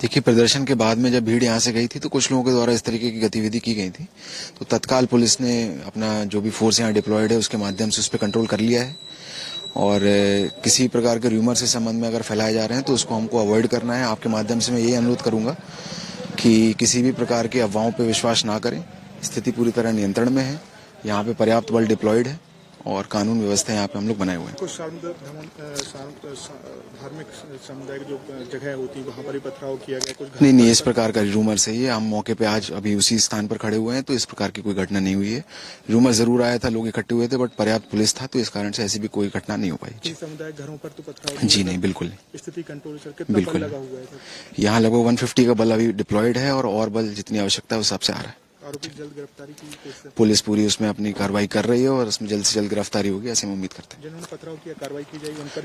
देखिए, प्रदर्शन के बाद में जब भीड़ यहाँ से गई थी तो कुछ लोगों के द्वारा इस तरीके की गतिविधि की गई थी, तो तत्काल पुलिस ने अपना जो भी फोर्स यहाँ डिप्लॉयड है उसके माध्यम से उस पर कंट्रोल कर लिया है। और किसी प्रकार के र्यूमर से संबंध में अगर फैलाए जा रहे हैं तो उसको हमको अवॉइड करना है। आपके माध्यम से मैं यही अनुरोध करूंगा कि किसी भी प्रकार की अफवाहों पर विश्वास ना करें। स्थिति पूरी तरह नियंत्रण में है, यहाँ पे पर्याप्त बल डिप्लॉयड है और कानून व्यवस्था यहाँ पे हम लोग बनाए हुए हैं। कुछ धार्मिक समुदाय की जो जगह होती है वहाँ पर ही पथराव किया गया कुछ? नहीं, इस प्रकार का रूमर से ही हम मौके पे आज अभी उसी स्थान पर खड़े हुए हैं, तो इस प्रकार की कोई घटना नहीं हुई है। रूमर जरूर आया था, लोग इकट्ठे हुए थे, बट पर्याप्त पुलिस था, तो इस कारण से ऐसी भी कोई घटना नहीं हो पाई। समुदाय घरों पर तो पथराव? जी नहीं, बिल्कुल नहीं। स्थिति कंट्रोल सर? कितना बल लगा हुआ है सर? यहाँ लगभग 150 का बल अभी डिप्लॉयड है और बल जितनी आवश्यकता है उस हिसाब से आ रहा है। आरोपी जल्द गिरफ्तारी की पुलिस पूरी उसमें अपनी कार्रवाई कर रही है और उसमें जल्द से जल्द गिरफ्तारी होगी, ऐसी हम उम्मीद करते हैं। जिन्होंने पथराव किया कार्रवाई की जाएगी उन पर?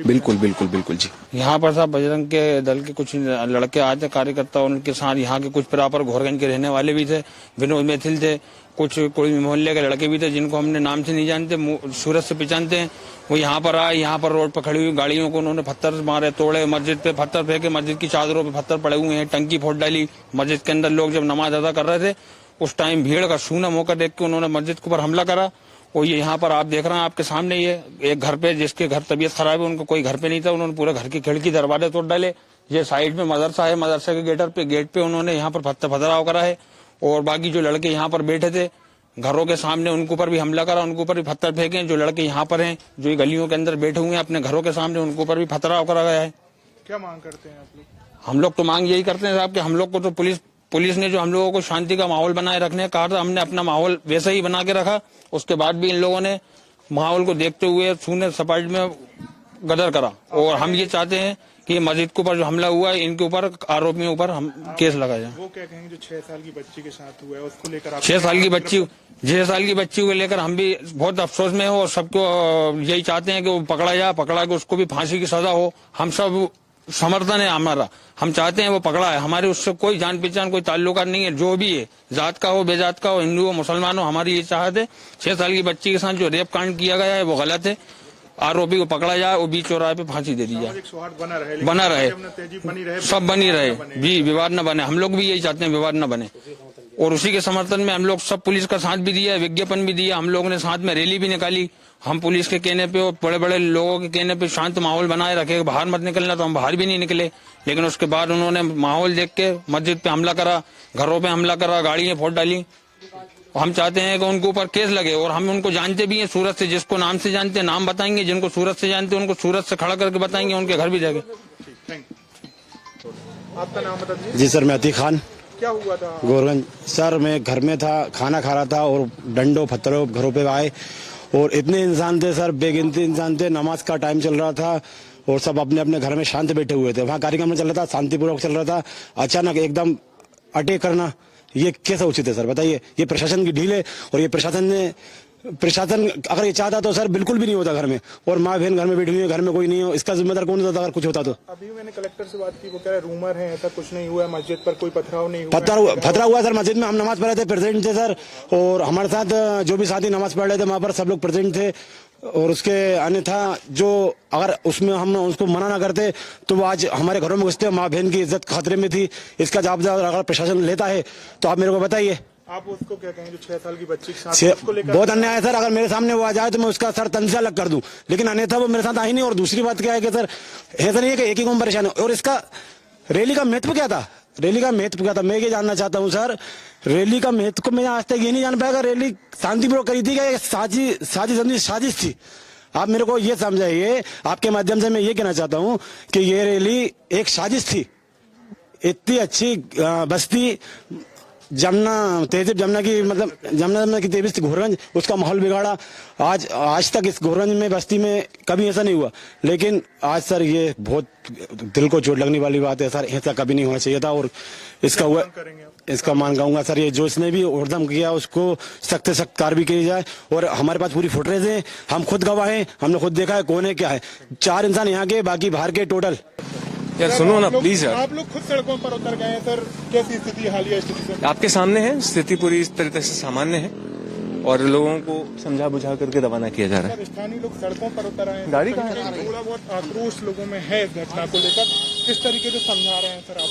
बिल्कुल जी। यहाँ पर साहब बजरंग के दल के कुछ लड़के आए थे कार्यकर्ता, उनके साथ यहाँ के कुछ प्रॉपर घोरगंज के रहने वाले भी थे, विनोद मैथिल थे, कुछ कोई मोहल्ले के लड़के भी थे जिनको हमने नाम से नहीं जानते, सूरत से पहचानते हैं। वो यहाँ पर आए, यहाँ पर रोड पर खड़ी हुई गाड़ियों को उन्होंने पत्थर मारे, तोड़े, मस्जिद पे पत्थर फेंके, मस्जिद की चादरों पे पत्थर पड़े हुए हैं, टंकी फोड़ डाली। मस्जिद के अंदर लोग जब नमाज अदा कर रहे थे उस टाइम भीड़ का सूना मौका देख के उन्होंने मस्जिद के ऊपर हमला करा। और ये यहाँ पर आप देख रहे हैं आपके सामने, ये एक घर पे जिसके घर तबीयत खराब है, उनको कोई घर पे नहीं था, उन्होंने पूरे घर की खिड़की दरवाजे तोड़ डाले। ये साइड में मदरसा है, मदरसा के गेट पे उन्होंने यहाँ पर पथराव करा है। और बाकी जो लड़के यहाँ पर बैठे थे घरों के सामने उनके ऊपर भी हमला करा, उनके ऊपर भी पत्थर फेंके। जो लड़के यहाँ पर हैं, जो गलियों के अंदर बैठे हुए हैं अपने घरों के सामने, उनके ऊपर भी पथराव करा गया है। क्या मांग करते हैं आप लोग? हम लोग तो मांग यही करते हैं साहब कि हम लोग को तो पुलिस ने जो हम लोगों को शांति का माहौल बनाए रखने का कहा था, हमने अपना माहौल वैसा ही बना के रखा। उसके बाद भी इन लोगों ने माहौल को देखते हुए शून्य सपाट में गदर करा। और हम ये चाहते हैं कि मस्जिद के ऊपर जो हमला हुआ है इनके ऊपर, आरोपियों ऊपर हम केस लगाए जाए। वो क्या कहेंगे जो 6 साल की बच्ची के साथ हुआ है उसको लेकर? 6 साल की बच्ची को लेकर हम भी बहुत अफसोस में हो और सबको यही चाहते हैं कि वो पकड़ा के उसको भी फांसी की सजा हो। हम सब समर्थन है हमारा, हम चाहते हैं वो पकड़ा है। हमारे उससे कोई जान पहचान कोई ताल्लुकात नहीं है, जो भी है, जात का हो बेजात का हो, हिंदू हो मुसलमान हो, हमारी ये चाहत है 6 साल की बच्ची के साथ जो रेप कांड किया गया है वो गलत है। आरोपी को पकड़ा जाए और बीच चौराहे पे फांसी दे दी जाए, बना रहे, सब बनी रहे जी, विवाद न बने। हम लोग भी यही चाहते हैं, विवाद न बने। और उसी के समर्थन में हम लोग सब पुलिस का साथ भी दिया, विज्ञापन भी दिया, हम लोगों ने साथ में रैली भी निकाली। हम पुलिस के कहने पे और बड़े बड़े लोगों के कहने पे शांत माहौल बनाए रखे, बाहर मत निकलना, तो हम बाहर भी नहीं निकले। लेकिन उसके बाद उन्होंने माहौल देख के मस्जिद पे हमला करा, घरों पे हमला करा, गाड़ियां फोड़ डाली। हम चाहते हैं कि उनके ऊपर केस लगे। और हम उनको जानते भी हैं सूरत से, जिसको नाम से जानते हैं नाम बताएंगे, जिनको सूरत से जानते हैं उनको सूरत से खड़ा करके बताएंगे, उनके घर भी जाएंगे। आपका नाम बता दीजिए। जी सर, मैं अतीक खान। क्या हुआ था? गोरगंज सर, मैं घर में था, खाना खा रहा था और डंडों पत्थरों घरों पे आए और इतने इंसान थे सर, बेगिनती इंसान थे। नमाज का टाइम चल रहा था और सब अपने अपने घर में शांत बैठे हुए थे। वहाँ कार्यक्रम चल रहा था, शांतिपूर्वक चल रहा था। अचानक एकदम अटैक करना, ये कैसा उचित है सर, बताइए? ये प्रशासन की ढील है और ये प्रशासन अगर ये चाहता तो सर बिल्कुल भी नहीं होता घर में। और माँ बहन घर में बैठी हुई है, घर में कोई नहीं हो, इसका जिम्मेदार कौन होता अगर कुछ होता तो? अभी मैंने कलेक्टर से बात की, वो कह रहे रूमर है, ऐसा कुछ नहीं हुआ, मस्जिद पर कोई पथराव नहीं हुआ। पथराव हुआ सर मस्जिद में, हम नमाज पढ़ रहे थे, प्रेजेंट थे सर। और हमारे साथ जो भी साथी नमाज पढ़ रहे थे वहाँ पर सब लोग प्रेजेंट थे। और उसके अन्यथा जो अगर उसमें हम उसको मना ना करते तो वो आज हमारे घरों में घुसते, माँ बहन की इज्जत खतरे में थी। इसका जवाब अगर प्रशासन लेता है तो आप मेरे को बताइए। आप उसको क्या कहेंगे जो 6 साल की बच्ची के साथ बहुत अन्याय है सर। अगर मेरे सामने वो आ जाए तो मैं उसका सर तन से अलग कर दूं, लेकिन अन्यथा वो मेरे साथ आई नहीं। और दूसरी बात क्या है कि सर ऐसा नहीं है कि एक ही कौम परेशान है। और इसका रैली का महत्व क्या था? मैं ये जानना चाहता हूँ सर, रैली का महत्व को मैं आज तक ये नहीं जान पाया। रैली शांतिपूर्वक करी थी क्या साजिश थी? आप मेरे को ये समझाइए। आपके माध्यम से मैं ये कहना चाहता हूँ कि ये रैली एक साजिश थी। इतनी अच्छी बस्ती जमुना की तेजिस थी घोरगंज, उसका माहौल बिगाड़ा। आज तक इस घोरगंज में बस्ती में कभी ऐसा नहीं हुआ, लेकिन आज सर ये बहुत दिल को चोट लगने वाली बात है सर। ऐसा कभी नहीं होना चाहिए था। और इसका मान कहूंगा सर, ये जो इसने भी उद्यम किया उसको सख्त से सख्त कार्रवाई की जाए। और हमारे पास पूरी फुटेज है, हम खुद गवाह हैं, हमने खुद देखा है कौन है क्या है। 4 इंसान यहाँ के, बाकी बाहर के टोटल। यार सुनो ना प्लीज यार, आप लोग खुद सड़कों पर उतर गए हैं सर, कैसी स्थिति, हालिया स्थिति? आपके सामने है, स्थिति पूरी इस तरह से सामान्य है और लोगों को समझा बुझा करके रवाना किया जा रहा है। स्थानीय लोग सड़कों पर उतर आए हैं, गाड़ी कहाँ है? थोड़ा बहुत आक्रोश लोगों में है इस घटना को लेकर, किस तरीके से समझा रहे हैं सर आप?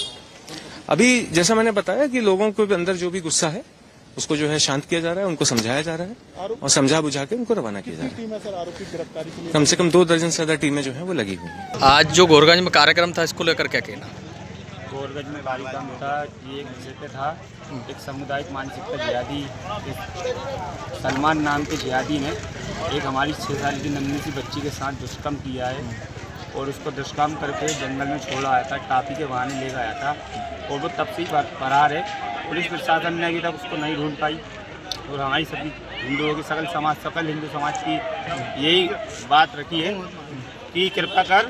अभी जैसा मैंने बताया कि लोगों के अंदर जो भी गुस्सा है उसको जो है शांत किया जा रहा है, उनको समझाया जा रहा है और समझा बुझा के उनको रवाना किया जा रहा है। टीम है सर आरोपी गिरफ्तारी के लिए? कम से कम 2 दर्जन से ज्यादा टीमें जो है वो लगी हुई हैं। आज जो गोरगंज में कार्यक्रम था, इसको लेकर क्या कहना? गोरगंज में कार्यक्रम था, ये एक विषय पे था। एक सामुदायिक मानसिकता जिहादी, एक सलमान नाम के जिहादी ने एक हमारी 6 साल की नन्ही सी बच्ची के साथ दुष्कर्म किया है और उसको दुष्कर्म करके जंगल में छोड़ा आया था, टापी के बहाने ले गया था और वो तब से ही फरार है। पुलिस प्रशासन ने अभी तक उसको नहीं ढूंढ पाई और हमारी सभी हिंदुओं की सकल हिंदू समाज की यही बात रखी है कि कृपा कर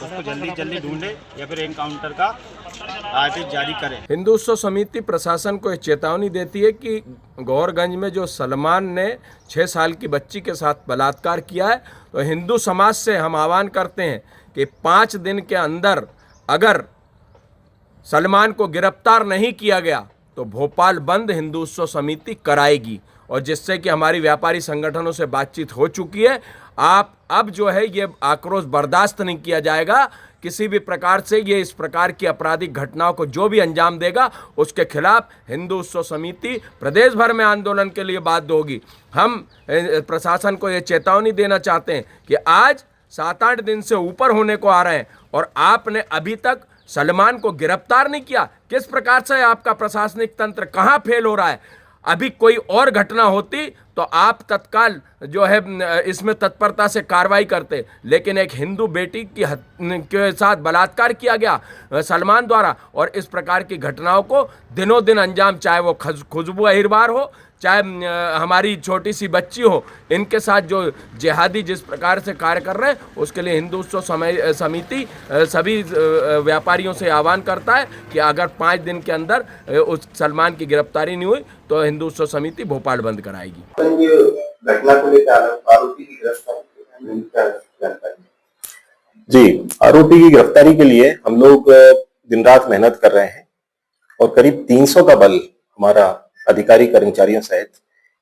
उसको जल्दी जल्दी ढूंढे या फिर एनकाउंटर का आदेश जारी करें। हिंदू उत्सव समिति प्रशासन को एक चेतावनी देती है कि गौरगंज में जो सलमान ने 6 साल की बच्ची के साथ बलात्कार किया है, तो हिंदू समाज से हम आह्वान करते हैं कि 5 दिन के अंदर अगर सलमान को गिरफ्तार नहीं किया गया तो भोपाल बंद हिंदू उत्सव समिति कराएगी। और जिससे कि हमारी व्यापारी संगठनों से बातचीत हो चुकी है, आप अब जो है ये आक्रोश बर्दाश्त नहीं किया जाएगा किसी भी प्रकार से। ये इस प्रकार की आपराधिक घटनाओं को जो भी अंजाम देगा उसके खिलाफ हिंदू उत्सव समिति प्रदेश भर में आंदोलन के लिए बाध्य होगी। हम प्रशासन को ये चेतावनी देना चाहते हैं कि आज 7-8 दिन से ऊपर होने को आ रहे हैं और आपने अभी तक सलमान को गिरफ्तार नहीं किया। किस प्रकार से आपका प्रशासनिक तंत्र कहाँ फेल हो रहा है? अभी कोई और घटना होती तो आप तत्काल जो है इसमें तत्परता से कार्रवाई करते, लेकिन एक हिंदू बेटी के साथ बलात्कार किया गया सलमान द्वारा और इस प्रकार की घटनाओं को दिनों दिन अंजाम, चाहे वो खुशबू अहिरबार हो, चाहे हमारी छोटी सी बच्ची हो, इनके साथ जो जिहादी जिस प्रकार से कार्य कर रहे हैं उसके लिए हिंदू उत्सव समिति सभी व्यापारियों से आह्वान करता है कि अगर 5 दिन के अंदर उस सलमान की गिरफ्तारी नहीं हुई तो हिंदू उत्सव समिति भोपाल बंद कराएगी। घटना को लेकर आरोपी की गिरफ्तारी, जी, आरोपी की गिरफ्तारी के लिए हम लोग दिन रात मेहनत कर रहे हैं और करीब 300 का बल हमारा अधिकारी कर्मचारियों सहित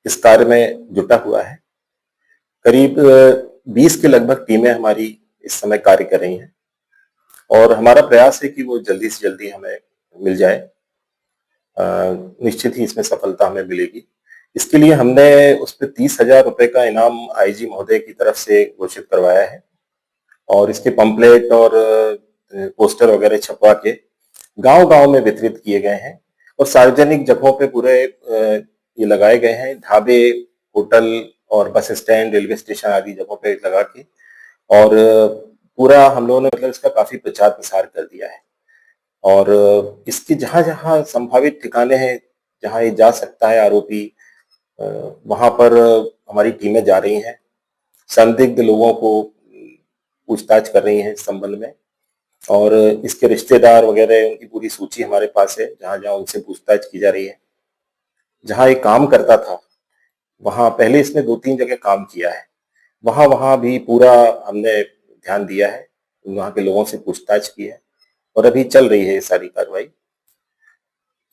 इस कार्य में जुटा हुआ है। करीब 20 के लगभग टीमें हमारी इस समय कार्य कर रही हैं और हमारा प्रयास है कि वो जल्दी से जल्दी हमें मिल जाए। निश्चित ही इसमें सफलता हमें मिलेगी। इसके लिए हमने उस पर 30,000 रुपए का इनाम आईजी महोदय की तरफ से घोषित करवाया है और इसके पंपलेट और पोस्टर वगैरह छपवा के गांव-गांव में वितरित किए गए हैं और सार्वजनिक जगहों पे पूरे ये लगाए गए हैं। ढाबे, होटल और बस स्टैंड, रेलवे स्टेशन आदि जगहों पे लगा के और पूरा हम लोगों ने मतलब इसका काफी प्रचार प्रसार कर दिया है और इसके जहां जहां संभावित ठिकाने हैं जहां ये जा सकता है आरोपी, वहां पर हमारी टीमें जा रही हैं, संदिग्ध लोगों को पूछताछ कर रही हैं इस संबंध में और इसके रिश्तेदार वगैरह उनकी पूरी सूची हमारे पास है, जहां जहां उनसे पूछताछ की जा रही है। जहां ये काम करता था वहां पहले इसने 2-3 जगह काम किया है, वहां भी पूरा हमने ध्यान दिया है, वहां के लोगों से पूछताछ की है और अभी चल रही है ये सारी कार्रवाई।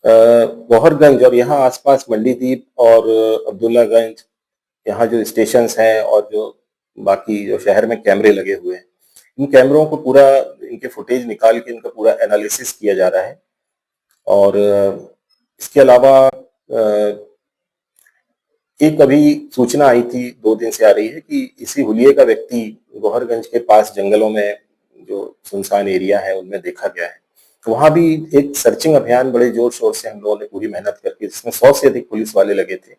गौहरगंज और यहाँ आसपास मंडीदीप और अब्दुल्लागंज, यहाँ जो स्टेशन हैं और जो बाकी जो शहर में कैमरे लगे हुए हैं, इन कैमरों को पूरा इनके फुटेज निकाल के इनका पूरा एनालिसिस किया जा रहा है और इसके अलावा एक अभी सूचना आई थी 2 दिन से आ रही है कि इसी हुलिये का व्यक्ति गौहरगंज के पास जंगलों में जो सुनसान एरिया है उनमें देखा गया है। तो वहां भी एक सर्चिंग अभियान बड़े जोर शोर से हम लोगों ने पूरी मेहनत करके, जिसमें 100 से अधिक पुलिस वाले लगे थे,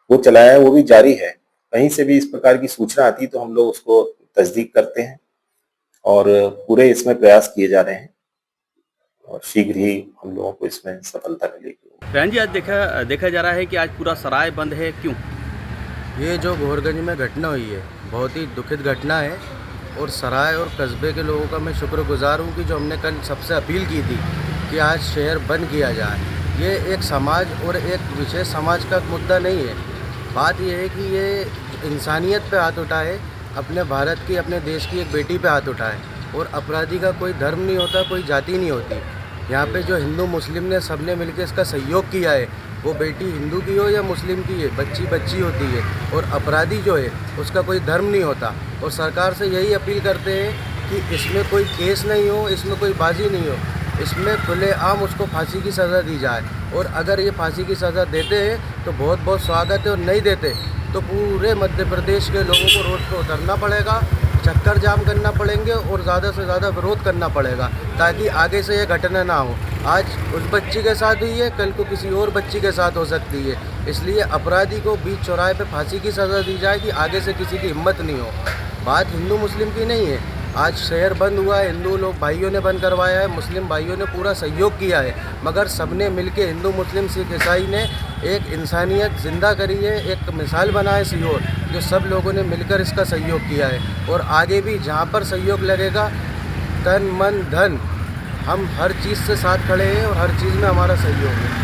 वो चलाया है, वो भी जारी है। कहीं से भी इस प्रकार की सूचना आती तो हम लोग उसको तस्दीक करते हैं और पूरे इसमें प्रयास किए जा रहे हैं और शीघ्र ही हम लोगों को इसमें सफलता मिलेगी। बहन जी, आज देखा जा रहा है कि आज पूरा सराय बंद है, क्यों? ये जो गोरगंज में घटना हुई है बहुत ही दुखद घटना है और सराय और कस्बे के लोगों का मैं शुक्रगुजार हूँ कि जो हमने कल सबसे अपील की थी कि आज शहर बंद किया जाए। ये एक समाज और एक विशेष समाज का मुद्दा नहीं है। बात यह है कि ये इंसानियत पे हाथ उठाए, अपने भारत की, अपने देश की एक बेटी पे हाथ उठाए और अपराधी का कोई धर्म नहीं होता, कोई जाति नहीं होती। यहाँ पे जो हिंदू मुस्लिम ने सबने मिलकर इसका सहयोग किया है, वो बेटी हिंदू की हो या मुस्लिम की है, बच्ची होती है और अपराधी जो है उसका कोई धर्म नहीं होता। और सरकार से यही अपील करते हैं कि इसमें कोई केस नहीं हो, इसमें कोई बाजी नहीं हो इसमें खुलेआम उसको फांसी की सज़ा दी जाए। और अगर ये फांसी की सज़ा देते हैं तो बहुत बहुत स्वागत है, और नहीं देते तो पूरे मध्य प्रदेश के लोगों को रोड पर उतरना पड़ेगा, चक्कर जाम करना पड़ेंगे और ज़्यादा से ज़्यादा विरोध करना पड़ेगा, ताकि आगे से ये घटना ना हो। आज उस बच्ची के साथ हुई है, कल को किसी और बच्ची के साथ हो सकती है। इसलिए अपराधी को बीच चौराहे पे फांसी की सज़ा दी जाए कि आगे से किसी की हिम्मत नहीं हो। बात हिंदू मुस्लिम की नहीं है। आज शहर बंद हुआ है, हिंदू लोग भाइयों ने बंद करवाया है, मुस्लिम भाइयों ने पूरा सहयोग किया है, मगर सबने मिलके हिंदू मुस्लिम सिख ईसाई ने एक इंसानियत जिंदा करी है, एक मिसाल बना है सीहोर, जो सब लोगों ने मिलकर इसका सहयोग किया है। और आगे भी जहाँ पर सहयोग लगेगा, तन मन धन, हम हर चीज़ से साथ खड़े हैं और हर चीज़ में हमारा सहयोग है।